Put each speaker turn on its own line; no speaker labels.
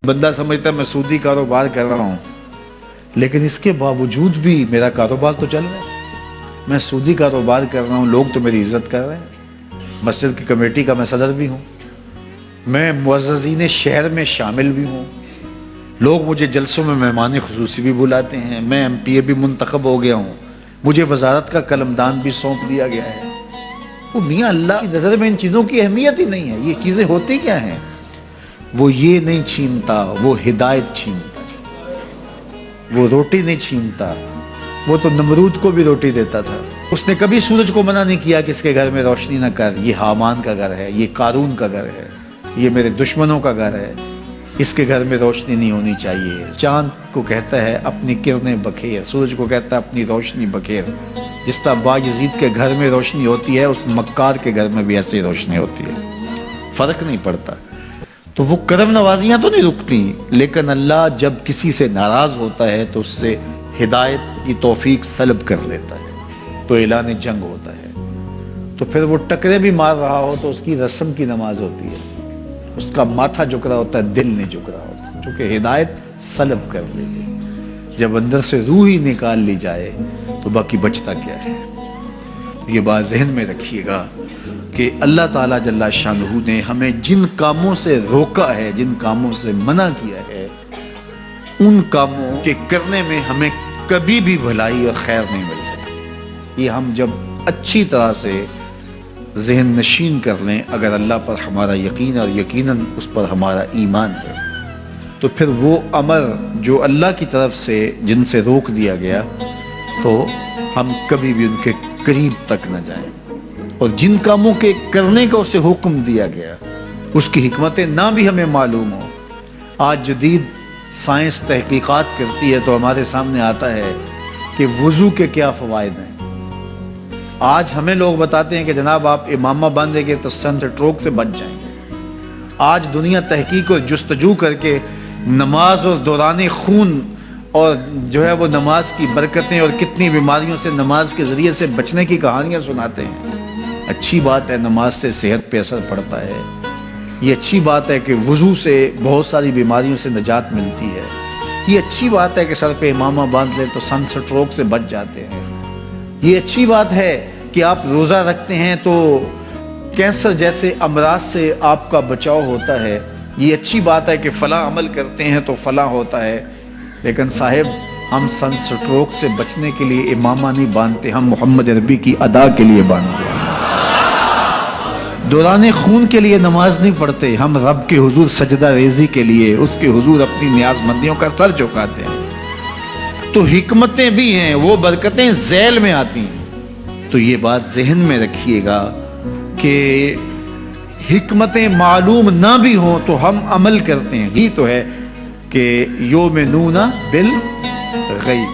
بندہ سمجھتا ہے میں سودی کاروبار کر رہا ہوں، لیکن اس کے باوجود بھی میرا کاروبار تو چل رہا ہے۔ میں سودی کاروبار کر رہا ہوں، لوگ تو میری عزت کر رہے ہیں، مسجد کی کمیٹی کا میں صدر بھی ہوں، میں معززین شہر میں شامل بھی ہوں، لوگ مجھے جلسوں میں مہمان خصوصی بھی بلاتے ہیں، میں ایم پی اے بھی منتخب ہو گیا ہوں، مجھے وزارت کا قلمدان بھی سونپ دیا گیا ہے۔ وہ میاں اللہ کی نظر میں ان چیزوں کی اہمیت ہی نہیں ہے۔ یہ چیزیں ہوتی کیا ہیں؟ وہ یہ نہیں چھینتا، وہ ہدایت چھینتا ہے۔ وہ روٹی نہیں چھینتا، وہ تو نمرود کو بھی روٹی دیتا تھا۔ اس نے کبھی سورج کو منع نہیں کیا کہ اس کے گھر میں روشنی نہ کر، یہ حامان کا گھر ہے، یہ قارون کا گھر ہے، یہ میرے دشمنوں کا گھر ہے، اس کے گھر میں روشنی نہیں ہونی چاہیے۔ چاند کو کہتا ہے اپنی کرنیں بکھیر، سورج کو کہتا ہے اپنی روشنی بکھیر۔ جس طرح باجزید کے گھر میں روشنی ہوتی ہے، اس مکار کے گھر میں بھی ایسی روشنی ہوتی ہے، فرق نہیں پڑتا۔ تو وہ کرم نوازیاں تو نہیں رکتی، لیکن اللہ جب کسی سے ناراض ہوتا ہے تو اس سے ہدایت کی توفیق سلب کر لیتا ہے، تو اعلان جنگ ہوتا ہے۔ تو پھر وہ ٹکرے بھی مار رہا ہو تو اس کی رسم کی نماز ہوتی ہے، اس کا ماتھا جھک رہا ہوتا ہے، دل نہیں جھک رہا ہوتا، کیونکہ ہدایت سلب کر لی گئی۔ جب اندر سے روح ہی نکال لی جائے تو باقی بچتا کیا ہے؟ یہ بات ذہن میں رکھیے گا کہ اللہ تعالیٰ جل شانہ نے ہمیں جن کاموں سے روکا ہے، جن کاموں سے منع کیا ہے، ان کاموں کے کرنے میں ہمیں کبھی بھی بھلائی اور خیر نہیں مل سکتی۔ یہ ہم جب اچھی طرح سے ذہن نشین کر لیں، اگر اللہ پر ہمارا یقین اور یقیناً اس پر ہمارا ایمان ہے، تو پھر وہ امر جو اللہ کی طرف سے جن سے روک دیا گیا، تو ہم کبھی بھی ان کے قریب تک نہ جائیں، اور جن کاموں کے کرنے کا اسے حکم دیا گیا اس کی حکمتیں نہ بھی ہمیں معلوم ہو۔ آج جدید سائنس تحقیقات کرتی ہے تو ہمارے سامنے آتا ہے کہ وضو کے کیا فوائد ہیں۔ آج ہمیں لوگ بتاتے ہیں کہ جناب آپ امامہ باندھیں گے تو سن سٹروک سے بچ جائیں گے۔ آج دنیا تحقیق اور جستجو کر کے نماز اور دوران خون اور جو ہے وہ نماز کی برکتیں اور کتنی بیماریوں سے نماز کے ذریعے سے بچنے کی کہانیاں سناتے ہیں۔ اچھی بات ہے، نماز سے صحت پہ اثر پڑتا ہے، یہ اچھی بات ہے کہ وضو سے بہت ساری بیماریوں سے نجات ملتی ہے، یہ اچھی بات ہے کہ سر پہ امامہ باندھ لیں تو سن سٹروک سے بچ جاتے ہیں، یہ اچھی بات ہے کہ آپ روزہ رکھتے ہیں تو کینسر جیسے امراض سے آپ کا بچاؤ ہوتا ہے، یہ اچھی بات ہے کہ فلاں عمل کرتے ہیں تو فلاں ہوتا ہے۔ لیکن صاحب، ہم سن سٹروک سے بچنے کے لیے امامہ نہیں باندھتے، ہم محمد عربی کی ادا کے لیے باندھتے ہیں۔ دوران خون کے لیے نماز نہیں پڑھتے، ہم رب کے حضور سجدہ ریزی کے لیے اس کے حضور اپنی نیاز مندیوں کا سر جھکاتے ہیں۔ تو حکمتیں بھی ہیں، وہ برکتیں ذیل میں آتی ہیں۔ تو یہ بات ذہن میں رکھیے گا کہ حکمتیں معلوم نہ بھی ہوں تو ہم عمل کرتے ہیں۔ یہ تو ہے کہ یومنون بالغیب۔